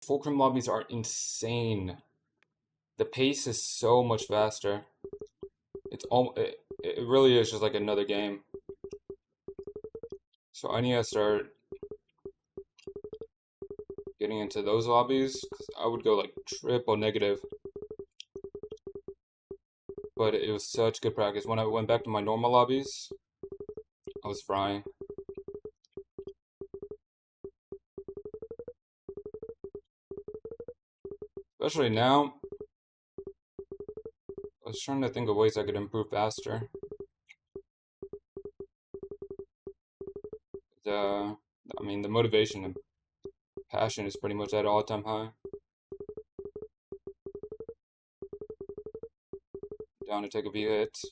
Fulcrum lobbies are insane. The pace is so much faster. It really is just like another game. So I need to start getting into those lobbies, 'cause I would go like triple negative. But it was such good practice. When I went back to my normal lobbies, I was frying. Especially now, I was trying to think of ways I could improve faster. The, I mean, the motivation and passion is pretty much at all-time high. Down to take a few hits.